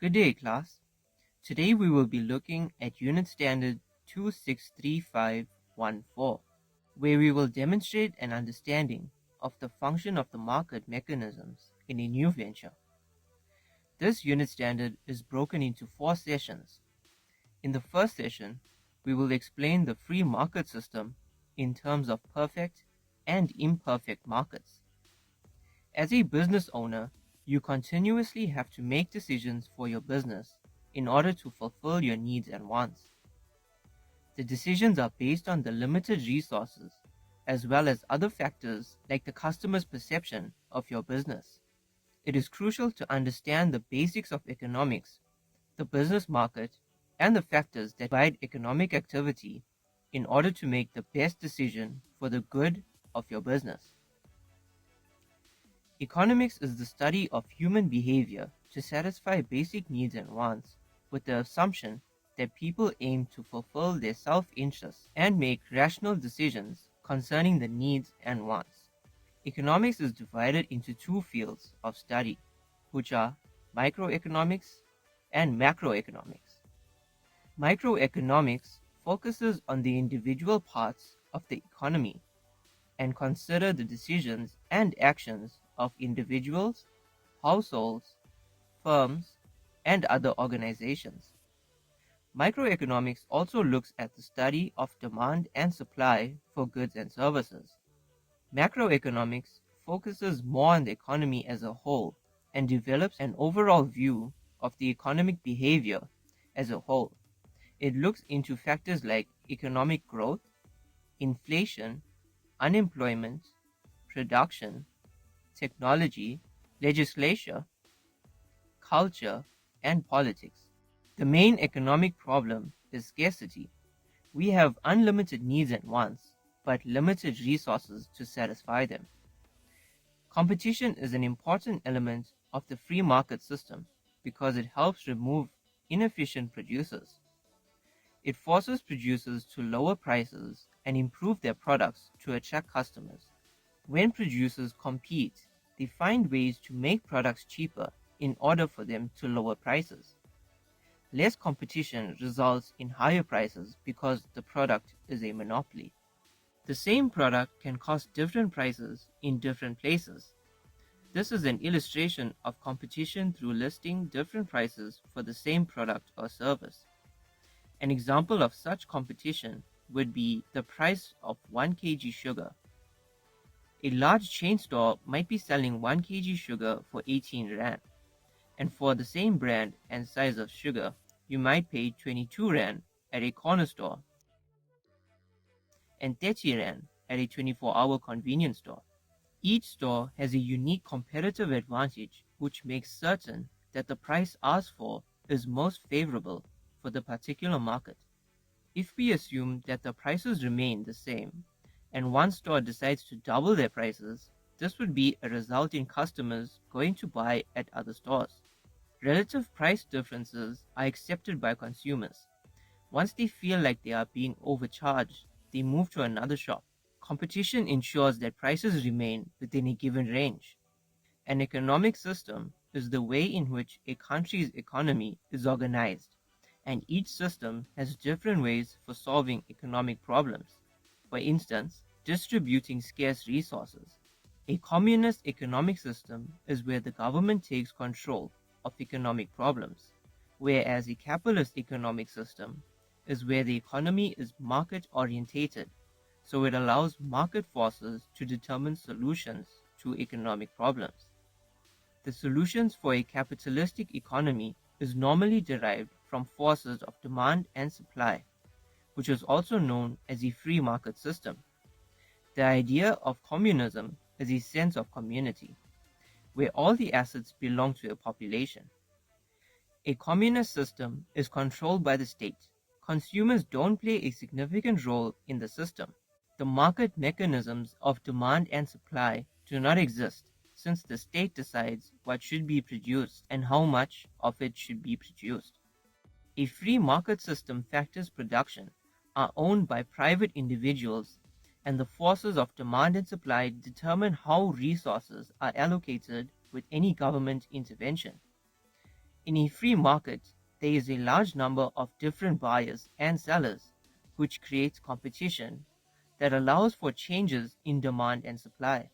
Good day, class. Today we will be looking at Unit Standard 263514, where we will demonstrate an understanding of the function of the market mechanisms in a new venture. This unit standard is broken into 4 sessions. In the first session, we will explain the free market system in terms of perfect and imperfect markets. As a business owner, you continuously have to make decisions for your business in order to fulfill your needs and wants. The decisions are based on the limited resources as well as other factors like the customer's perception of your business. It is crucial to understand the basics of economics, the business market, and the factors that guide economic activity in order to make the best decision for the good of your business. Economics is the study of human behavior to satisfy basic needs and wants, with the assumption that people aim to fulfill their self-interests and make rational decisions concerning the needs and wants. Economics is divided into 2 fields of study, which are microeconomics and macroeconomics. Microeconomics focuses on the individual parts of the economy and consider the decisions and actions of individuals, households, firms, and other organizations. Microeconomics also looks at the study of demand and supply for goods and services. Macroeconomics focuses more on the economy as a whole and develops an overall view of the economic behavior as a whole. It looks into factors like economic growth, inflation, unemployment, production, technology, legislature, culture, and politics. The main economic problem is scarcity. We have unlimited needs and wants, but limited resources to satisfy them. Competition is an important element of the free market system because it helps remove inefficient producers. It forces producers to lower prices and improve their products to attract customers. When producers compete, they find ways to make products cheaper in order for them to lower prices. Less competition results in higher prices because the product is a monopoly. The same product can cost different prices in different places. This is an illustration of competition through listing different prices for the same product or service. An example of such competition would be the price of 1 kg sugar. A large chain store might be selling 1 kg sugar for 18 Rand, and for the same brand and size of sugar, you might pay 22 Rand at a corner store and 30 Rand at a 24-hour convenience store. Each store has a unique competitive advantage which makes certain that the price asked for is most favorable for the particular market. If we assume that the prices remain the same, and one store decides to double their prices, this would be a result in customers going to buy at other stores. Relative price differences are accepted by consumers. Once they feel like they are being overcharged, they move to another shop. Competition ensures that prices remain within a given range. An economic system is the way in which a country's economy is organized, and each system has different ways for solving economic problems. For instance, distributing scarce resources. A communist economic system is where the government takes control of economic problems, whereas a capitalist economic system is where the economy is market-orientated, so it allows market forces to determine solutions to economic problems. The solutions for a capitalistic economy is normally derived from forces of demand and supply, which is also known as a free market system. The idea of communism is a sense of community, where all the assets belong to a population. A communist system is controlled by the state. Consumers don't play a significant role in the system. The market mechanisms of demand and supply do not exist, since the state decides what should be produced and how much of it should be produced. A free market system factors production are owned by private individuals, and the forces of demand and supply determine how resources are allocated with any government intervention. In a free market, there is a large number of different buyers and sellers, which creates competition that allows for changes in demand and supply.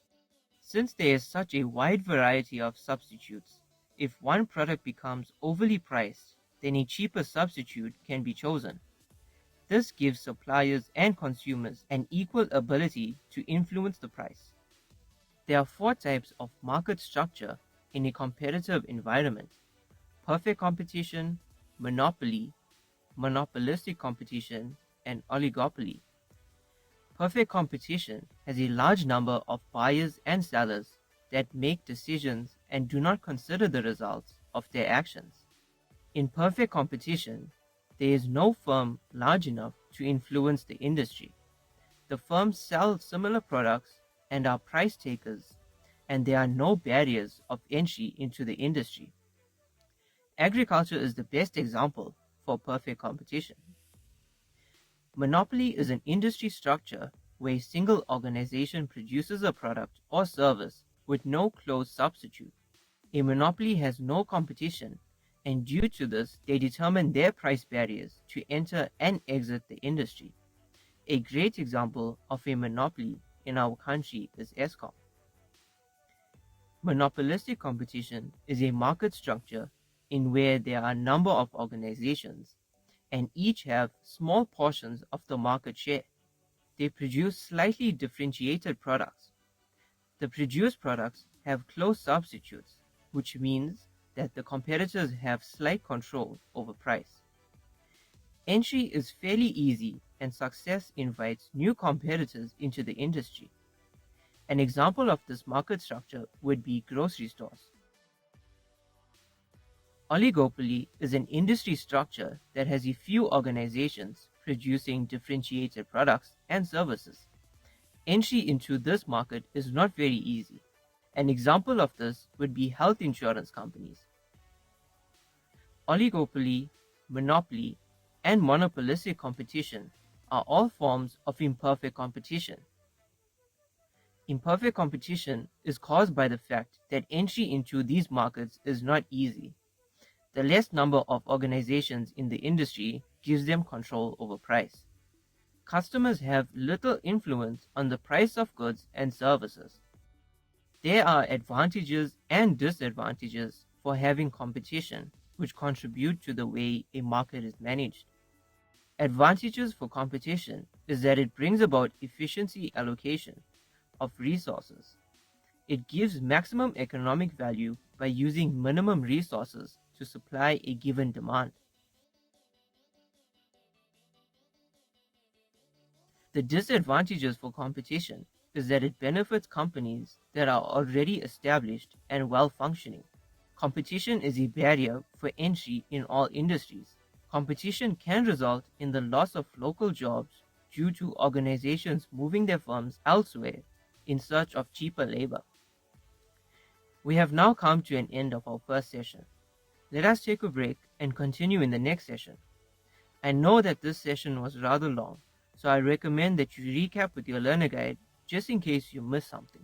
Since there is such a wide variety of substitutes, if one product becomes overly priced, then a cheaper substitute can be chosen. This gives suppliers and consumers an equal ability to influence the price. There are four types of market structure in a competitive environment: perfect competition, monopoly, monopolistic competition, and oligopoly. Perfect competition has a large number of buyers and sellers that make decisions and do not consider the results of their actions. In perfect competition, there is no firm large enough to influence the industry. The firms sell similar products and are price takers, and there are no barriers of entry into the industry. Agriculture is the best example for perfect competition. Monopoly is an industry structure where a single organization produces a product or service with no close substitute. A monopoly has no competition, and due to this, they determine their price barriers to enter and exit the industry. A great example of a monopoly in our country is ESCOM. Monopolistic competition is a market structure in where there are a number of organizations and each have small portions of the market share. They produce slightly differentiated products. The produced products have close substitutes, which means that the competitors have slight control over price. Entry is fairly easy and success invites new competitors into the industry. An example of this market structure would be grocery stores. Oligopoly is an industry structure that has a few organizations producing differentiated products and services. Entry into this market is not very easy. An example of this would be health insurance companies. Oligopoly, monopoly, and monopolistic competition are all forms of imperfect competition. Imperfect competition is caused by the fact that entry into these markets is not easy. The less number of organizations in the industry gives them control over price. Customers have little influence on the price of goods and services. There are advantages and disadvantages for having competition, which contribute to the way a market is managed. Advantages for competition is that it brings about efficiency allocation of resources. It gives maximum economic value by using minimum resources to supply a given demand. The disadvantages for competition is that it benefits companies that are already established and well functioning. Competition is a barrier for entry in all industries. Competition can result in the loss of local jobs due to organizations moving their firms elsewhere in search of cheaper labor. We have now come to an end of our first session. Let us take a break and continue in the next session. I know that this session was rather long, so I recommend that you recap with your learner guide just in case you missed something.